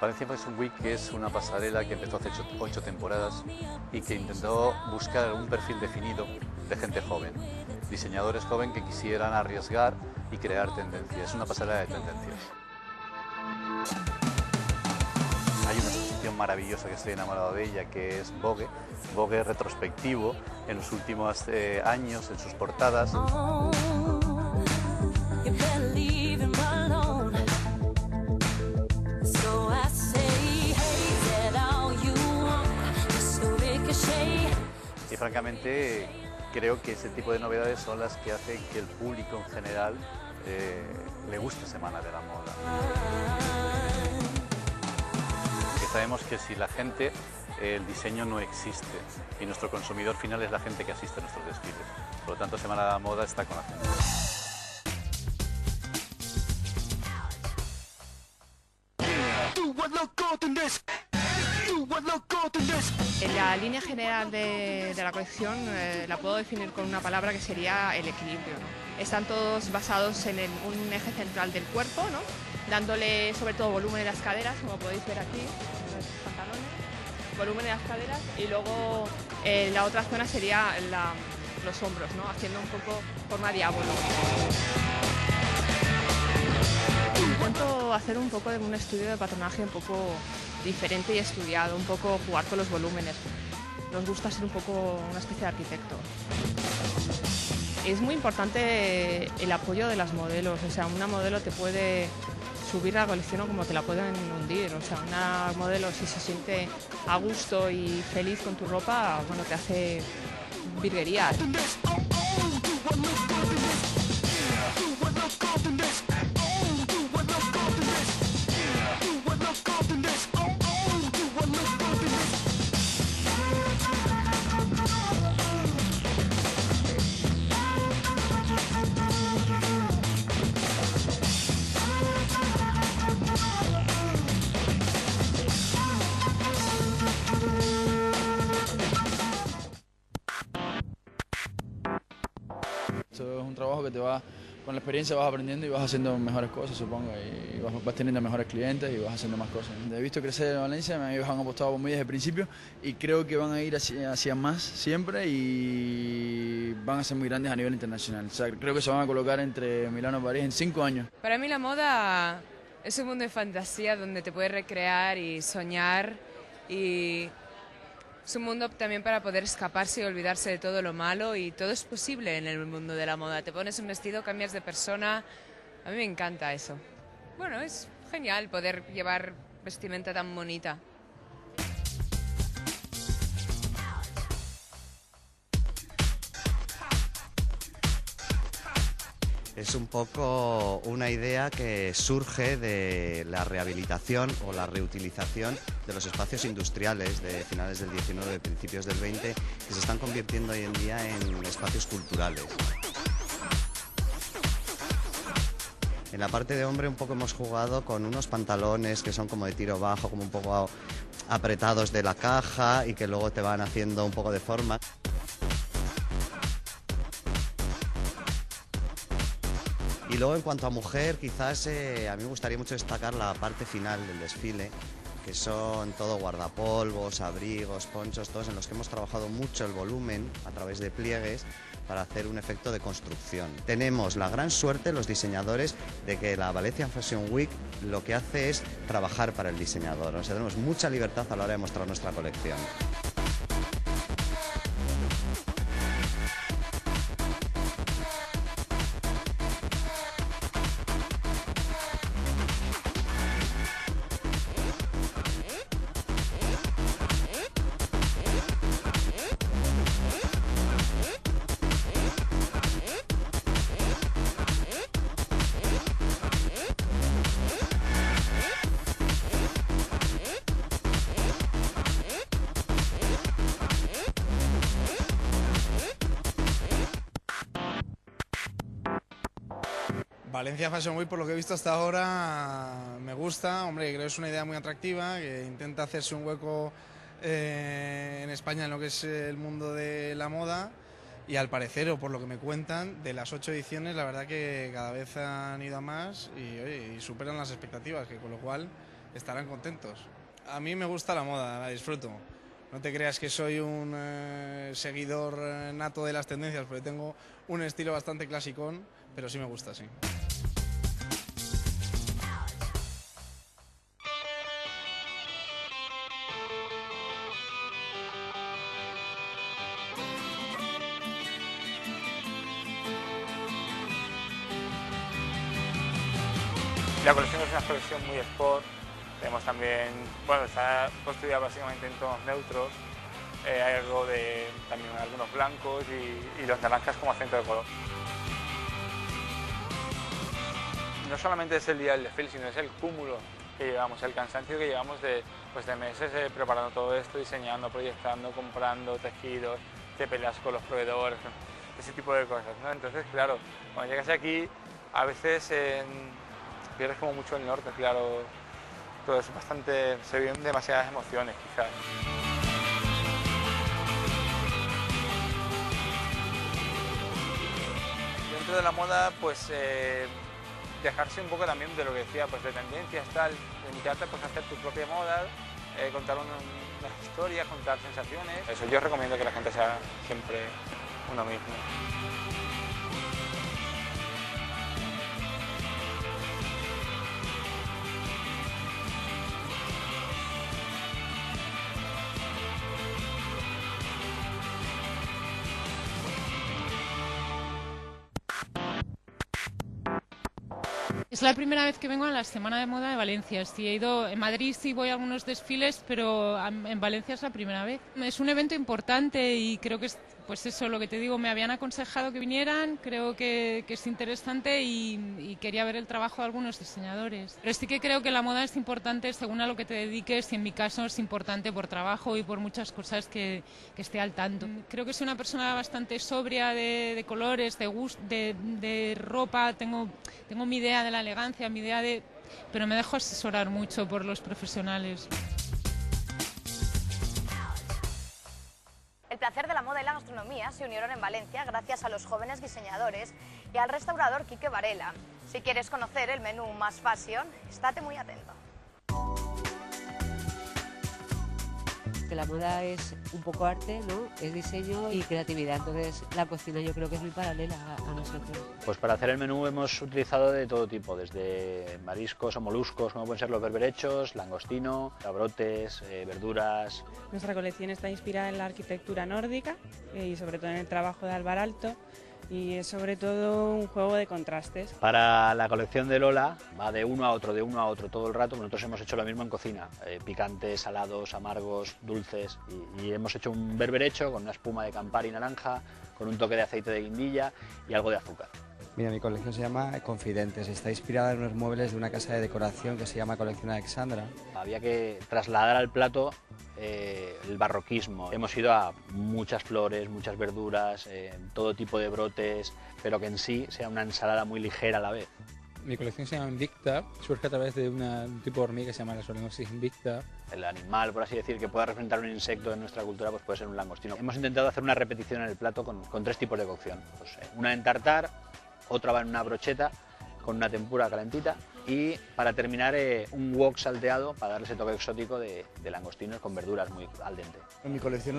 Valencia Fashion Week es una pasarela que empezó hace 8 temporadas y que intentó buscar un perfil definido de gente joven, diseñadores jóvenes que quisieran arriesgar y crear tendencias. Es una pasarela de tendencias. Hay una exposición maravillosa que estoy enamorado de ella, que es Vogue. Vogue retrospectivo en los últimos años, en sus portadas. Y francamente creo que ese tipo de novedades son las que hacen que el público en general le guste Semana de la Moda. Que sabemos que si la gente, el diseño no existe y nuestro consumidor final es la gente que asiste a nuestros desfiles. Por lo tanto, Semana de la Moda está con la gente. La línea general de la colección la puedo definir con una palabra que sería el equilibrio, ¿no? Están todos basados en un eje central del cuerpo, ¿no? Dándole sobre todo volumen en las caderas, como podéis ver aquí, en los pantalones, volumen en las caderas, y luego la otra zona sería los hombros, ¿no? Haciendo un poco forma diablo. Intento hacer un poco de un estudio de patronaje un poco diferente y estudiado, un poco jugar con los volúmenes. Nos gusta ser un poco una especie de arquitecto. Es muy importante el apoyo de las modelos, o sea, una modelo te puede subir la colección o como te la pueden hundir, o sea, una modelo si se siente a gusto y feliz con tu ropa, bueno, te hace virguerías. Esto es un trabajo que con la experiencia vas aprendiendo y vas haciendo mejores cosas, supongo, y vas teniendo mejores clientes y vas haciendo más cosas. He visto crecer en Valencia, ellos han apostado por mí desde el principio y creo que van a ir hacia más siempre y van a ser muy grandes a nivel internacional. O sea, creo que se van a colocar entre Milano y París en 5 años. Para mí la moda es un mundo de fantasía donde te puedes recrear y soñar, y es un mundo también para poder escaparse y olvidarse de todo lo malo, y todo es posible en el mundo de la moda. Te pones un vestido, cambias de persona. A mí me encanta eso. Bueno, es genial poder llevar vestimenta tan bonita. Es un poco una idea que surge de la rehabilitación o la reutilización de los espacios industriales de finales del 19, principios del 20, que se están convirtiendo hoy en día en espacios culturales. En la parte de hombre un poco hemos jugado con unos pantalones que son como de tiro bajo, como un poco apretados de la caja y que luego te van haciendo un poco de forma. Y luego en cuanto a mujer, quizás a mí me gustaría mucho destacar la parte final del desfile, que son todo guardapolvos, abrigos, ponchos, todos en los que hemos trabajado mucho el volumen a través de pliegues para hacer un efecto de construcción. Tenemos la gran suerte, los diseñadores, de que la Valencia Fashion Week lo que hace es trabajar para el diseñador. O sea, tenemos mucha libertad a la hora de mostrar nuestra colección. Valencia Fashion Week, por lo que he visto hasta ahora, me gusta. Hombre, creo que es una idea muy atractiva, que intenta hacerse un hueco en España en lo que es el mundo de la moda, y al parecer, o por lo que me cuentan, de las 8 ediciones, la verdad que cada vez han ido a más y, oye, y superan las expectativas, que con lo cual estarán contentos. A mí me gusta la moda, la disfruto. No te creas que soy un seguidor nato de las tendencias, porque tengo un estilo bastante clasicón, pero sí me gusta, sí. La colección es una colección muy sport. Tenemos también, bueno, está construida básicamente en tonos neutros. Hay algo de también algunos blancos y los naranjas como acento de color. No solamente es el día del desfile, sino es el cúmulo que llevamos, el cansancio que llevamos de meses preparando todo esto, diseñando, proyectando, comprando tejidos, te peleas con los proveedores, ese tipo de cosas, ¿no? Entonces, claro, cuando llegas aquí, a veces pierdes como mucho el norte, claro. Todo es bastante, se viven demasiadas emociones, quizás. Dentro de la moda, pues dejarse un poco también de lo que decía, pues de tendencias, tal, limitarte pues, a hacer tu propia moda, contar unas historias, contar sensaciones. Eso yo recomiendo que la gente sea siempre uno mismo. Es la primera vez que vengo a la Semana de Moda de Valencia. Sí, he ido en Madrid, sí voy a algunos desfiles, pero en Valencia es la primera vez. Es un evento importante y creo que es, pues eso, lo que te digo, me habían aconsejado que vinieran, creo que es interesante y quería ver el trabajo de algunos diseñadores. Pero sí que creo que la moda es importante según a lo que te dediques y en mi caso es importante por trabajo y por muchas cosas que esté al tanto. Creo que soy una persona bastante sobria de colores, de ropa, tengo mi idea de la elegancia, mi idea de... pero me dejo asesorar mucho por los profesionales. El placer de la moda y la gastronomía se unieron en Valencia gracias a los jóvenes diseñadores y al restaurador Quique Varela. Si quieres conocer el menú más fashion, estate muy atento. Que la moda es un poco arte, ¿no? Es diseño y creatividad, entonces la cocina yo creo que es muy paralela a nosotros. Pues para hacer el menú hemos utilizado de todo tipo, desde mariscos o moluscos, como pueden ser los berberechos, langostino, cabrotes, verduras. Nuestra colección está inspirada en la arquitectura nórdica y sobre todo en el trabajo de Alvar Aalto. Y es sobre todo un juego de contrastes. Para la colección de Lola va de uno a otro todo el rato. Nosotros hemos hecho lo mismo en cocina, picantes, salados, amargos, dulces y hemos hecho un berberecho con una espuma de Campari naranja, con un toque de aceite de guindilla y algo de azúcar. Mira, mi colección se llama Confidentes, está inspirada en unos muebles de una casa de decoración que se llama Colección Alexandra. Había que trasladar al plato el barroquismo. Hemos ido a muchas flores, muchas verduras, todo tipo de brotes, pero que en sí sea una ensalada muy ligera a la vez. Mi colección se llama Invicta, surge a través de un tipo de hormiga que se llama la Solenopsis invicta. El animal, por así decir, que pueda representar un insecto en nuestra cultura, pues puede ser un langostino. Hemos intentado hacer una repetición en el plato con tres tipos de cocción. Pues, una en tartar, otra va en una brocheta con una tempura calentita y para terminar un wok salteado para darle ese toque exótico de langostinos con verduras muy al dente. En mi colección